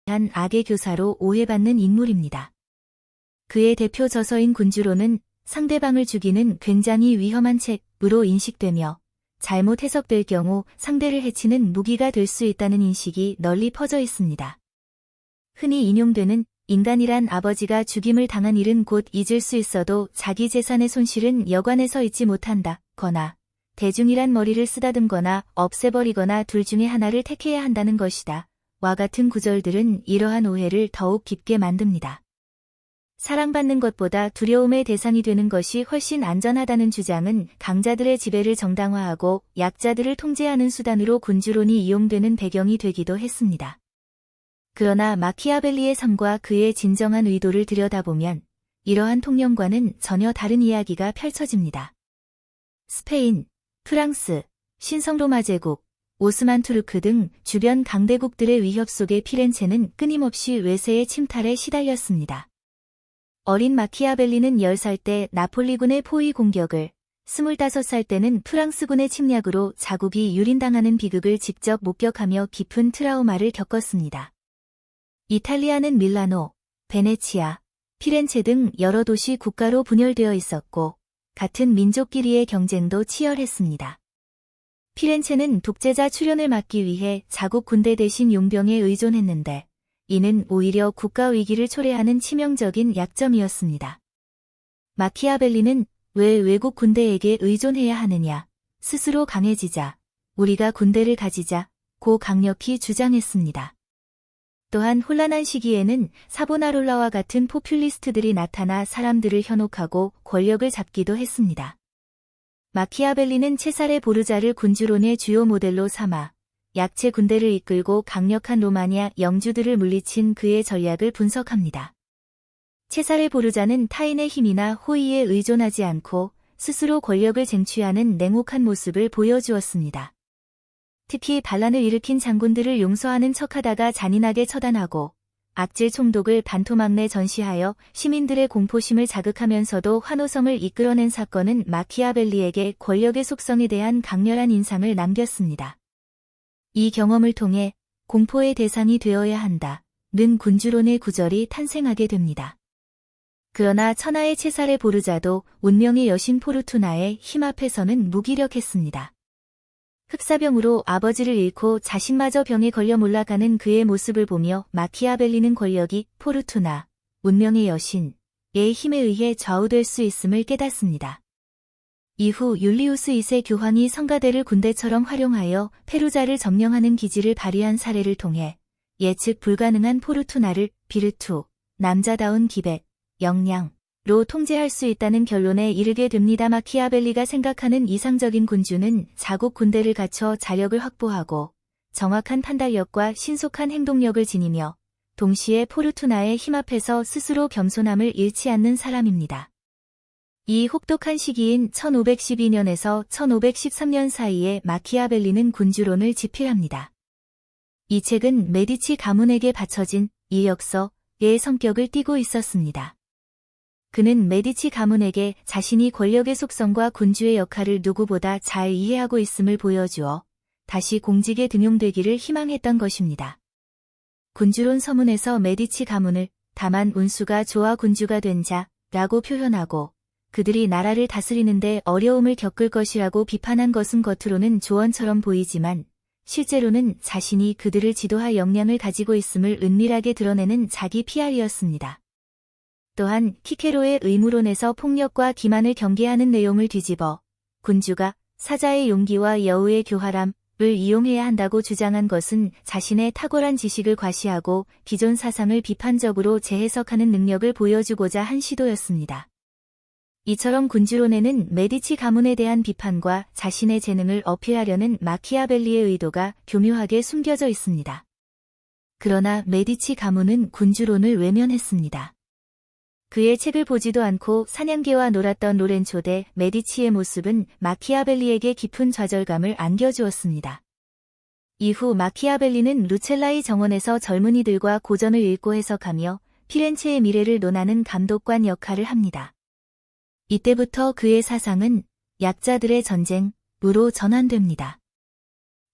한 악의 교사로 오해받는 인물입니다. 그의 대표 저서인 군주론은 상대방을 죽이는 굉장히 위험한 책으로 인식되며 잘못 해석될 경우 상대를 해치는 무기가 될 수 있다는 인식이 널리 퍼져 있습니다. 흔히 인용되는 인간이란 아버지가 죽임을 당한 일은 곧 잊을 수 있어도 자기 재산의 손실은 여관에서 잊지 못한다 거나 대중이란 머리를 쓰다듬거나 없애버리거나 둘 중에 하나를 택해야 한다는 것이다 와 같은 구절들은 이러한 오해를 더욱 깊게 만듭니다. 사랑받는 것보다 두려움의 대상이 되는 것이 훨씬 안전하다는 주장은 강자들의 지배를 정당화하고 약자들을 통제하는 수단으로 군주론이 이용되는 배경이 되기도 했습니다. 그러나 마키아벨리의 삶과 그의 진정한 의도를 들여다보면 이러한 통념과는 전혀 다른 이야기가 펼쳐집니다. 스페인, 프랑스, 신성로마 제국, 오스만 투르크 등 주변 강대국들의 위협 속에 피렌체는 끊임없이 외세의 침탈에 시달렸습니다. 어린 마키아벨리는 10살 때 나폴리군의 포위 공격을, 25살 때는 프랑스군의 침략으로 자국이 유린당하는 비극을 직접 목격하며 깊은 트라우마를 겪었습니다. 이탈리아는 밀라노, 베네치아, 피렌체 등 여러 도시 국가로 분열되어 있었고 같은 민족끼리의 경쟁도 치열했습니다. 피렌체는 독재자 출현을 막기 위해 자국 군대 대신 용병에 의존했는데 이는 오히려 국가 위기를 초래하는 치명적인 약점이었습니다. 마키아벨리는 왜 외국 군대에게 의존해야 하느냐, 스스로 강해지자, 우리가 군대를 가지자, 고 강력히 주장했습니다. 또한 혼란한 시기에는 사보나롤라와 같은 포퓰리스트들이 나타나 사람들을 현혹하고 권력을 잡기도 했습니다. 마키아벨리는 체사레 보르자를 군주론의 주요 모델로 삼아 약체 군대를 이끌고 강력한 로마니아 영주들을 물리친 그의 전략을 분석합니다. 체사레 보르자는 타인의 힘이나 호의에 의존하지 않고 스스로 권력을 쟁취하는 냉혹한 모습을 보여주었습니다. 특히 반란을 일으킨 장군들을 용서하는 척하다가 잔인하게 처단하고 악질 총독을 반토막 내 전시하여 시민들의 공포심을 자극하면서도 환호성을 이끌어낸 사건은 마키아벨리에게 권력의 속성에 대한 강렬한 인상을 남겼습니다. 이 경험을 통해 공포의 대상이 되어야 한다는 군주론의 구절이 탄생하게 됩니다. 그러나 천하의 체사레 보르자도 운명의 여신 포르투나의 힘 앞에서는 무기력했습니다. 흑사병으로 아버지를 잃고 자신마저 병에 걸려 몰락가는 그의 모습을 보며 마키아벨리는 권력이 포르투나, 운명의 여신의 힘에 의해 좌우될 수 있음을 깨닫습니다. 이후 율리우스 2세 교황이 성가대를 군대처럼 활용하여 페루자를 점령하는 기지를 발휘한 사례를 통해 예측 불가능한 포르투나를 비르투, 남자다운 기백, 역량로 통제할 수 있다는 결론에 이르게 됩니다. 마키아벨리가 생각하는 이상적인 군주는 자국 군대를 갖춰 자력을 확보하고 정확한 판단력과 신속한 행동력을 지니며 동시에 포르투나의 힘 앞에서 스스로 겸손함을 잃지 않는 사람입니다. 이 혹독한 시기인 1512년에서 1513년 사이에 마키아벨리는 군주론을 집필합니다. 이 책은 메디치 가문에게 바쳐진 이력서의 성격을 띠고 있었습니다. 그는 메디치 가문에게 자신이 권력의 속성과 군주의 역할을 누구보다 잘 이해하고 있음을 보여주어 다시 공직에 등용되기를 희망했던 것입니다. 군주론 서문에서 메디치 가문을 다만 운수가 좋아 군주가 된 자라고 표현하고 그들이 나라를 다스리는데 어려움을 겪을 것이라고 비판한 것은 겉으로는 조언처럼 보이지만 실제로는 자신이 그들을 지도할 역량을 가지고 있음을 은밀하게 드러내는 자기 PR이었습니다. 또한 키케로의 의무론에서 폭력과 기만을 경계하는 내용을 뒤집어 군주가 사자의 용기와 여우의 교활함을 이용해야 한다고 주장한 것은 자신의 탁월한 지식을 과시하고 기존 사상을 비판적으로 재해석하는 능력을 보여주고자 한 시도였습니다. 이처럼 군주론에는 메디치 가문에 대한 비판과 자신의 재능을 어필하려는 마키아벨리의 의도가 교묘하게 숨겨져 있습니다. 그러나 메디치 가문은 군주론을 외면했습니다. 그의 책을 보지도 않고 사냥개와 놀았던 로렌초 대 메디치의 모습은 마키아벨리에게 깊은 좌절감을 안겨주었습니다. 이후 마키아벨리는 루첼라의 정원에서 젊은이들과 고전을 읽고 해석하며 피렌체의 미래를 논하는 감독관 역할을 합니다. 이때부터 그의 사상은 약자들의 전쟁으로 전환됩니다.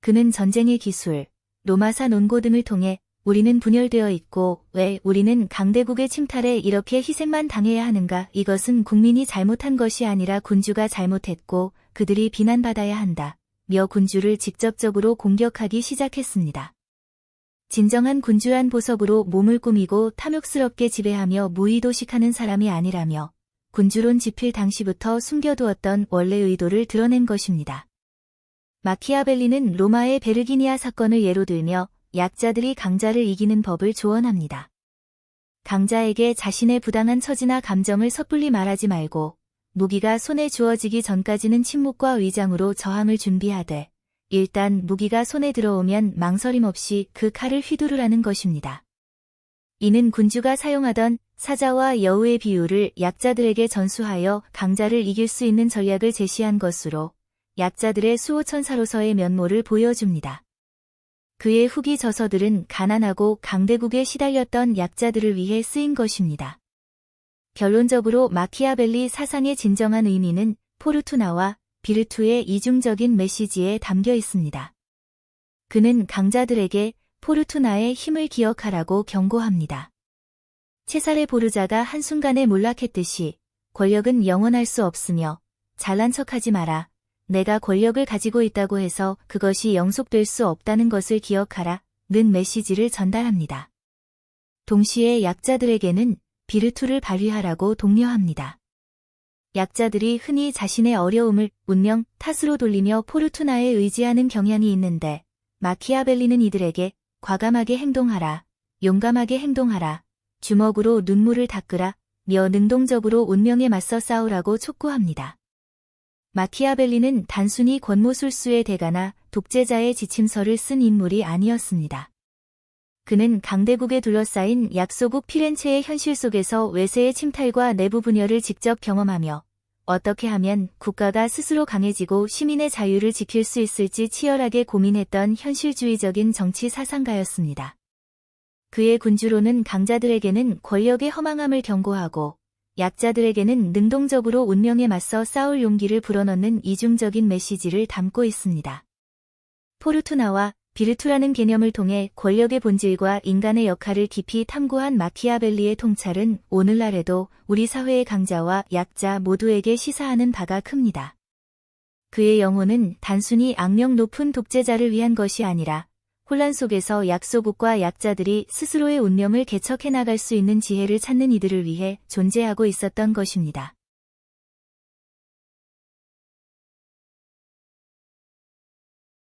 그는 전쟁의 기술, 로마사 논고 등을 통해 우리는 분열되어 있고 왜 우리는 강대국의 침탈에 이렇게 희생만 당해야 하는가? 이것은 국민이 잘못한 것이 아니라 군주가 잘못했고 그들이 비난받아야 한다. 며 군주를 직접적으로 공격하기 시작했습니다. 진정한 군주란 보석으로 몸을 꾸미고 탐욕스럽게 지배하며 무의도식하는 사람이 아니라며 군주론 집필 당시부터 숨겨두었던 원래 의도를 드러낸 것입니다. 마키아벨리는 로마의 베르기니아 사건을 예로 들며 약자들이 강자를 이기는 법을 조언합니다. 강자에게 자신의 부당한 처지나 감정을 섣불리 말하지 말고 무기가 손에 주어지기 전까지는 침묵과 위장으로 저항을 준비하되 일단 무기가 손에 들어오면 망설임 없이 그 칼을 휘두르라는 것입니다. 이는 군주가 사용하던 사자와 여우의 비유를 약자들에게 전수하여 강자를 이길 수 있는 전략을 제시한 것으로 약자들의 수호천사로서의 면모를 보여줍니다. 그의 후기 저서들은 가난하고 강대국에 시달렸던 약자들을 위해 쓰인 것입니다. 결론적으로 마키아벨리 사상의 진정한 의미는 포르투나와 비르투의 이중적인 메시지에 담겨 있습니다. 그는 강자들에게 포르투나의 힘을 기억하라고 경고합니다. 체사레 보르자가 한순간에 몰락했듯이 권력은 영원할 수 없으며 잘난 척하지 마라. 내가 권력을 가지고 있다고 해서 그것이 영속될 수 없다는 것을 기억하라. 는 메시지를 전달합니다. 동시에 약자들에게는 비르투를 발휘하라고 독려합니다. 약자들이 흔히 자신의 어려움을 운명 탓으로 돌리며 포르투나에 의지하는 경향이 있는데 마키아벨리는 이들에게 과감하게 행동하라, 용감하게 행동하라, 주먹으로 눈물을 닦으라, 며 능동적으로 운명에 맞서 싸우라고 촉구합니다. 마키아벨리는 단순히 권모술수의 대가나 독재자의 지침서를 쓴 인물이 아니었습니다. 그는 강대국에 둘러싸인 약소국 피렌체의 현실 속에서 외세의 침탈과 내부 분열을 직접 경험하며 어떻게 하면 국가가 스스로 강해지고 시민의 자유를 지킬 수 있을지 치열하게 고민했던 현실주의적인 정치 사상가였습니다. 그의 군주로는 강자들에게는 권력의 허망함을 경고하고 약자들에게는 능동적으로 운명에 맞서 싸울 용기를 불어넣는 이중적인 메시지를 담고 있습니다. 포르투나와 비르투라는 개념을 통해 권력의 본질과 인간의 역할을 깊이 탐구한 마키아벨리의 통찰은 오늘날에도 우리 사회의 강자와 약자 모두에게 시사하는 바가 큽니다. 그의 영혼은 단순히 악명 높은 독재자를 위한 것이 아니라 혼란 속에서 약소국과 약자들이 스스로의 운명을 개척해 나갈 수 있는 지혜를 찾는 이들을 위해 존재하고 있었던 것입니다.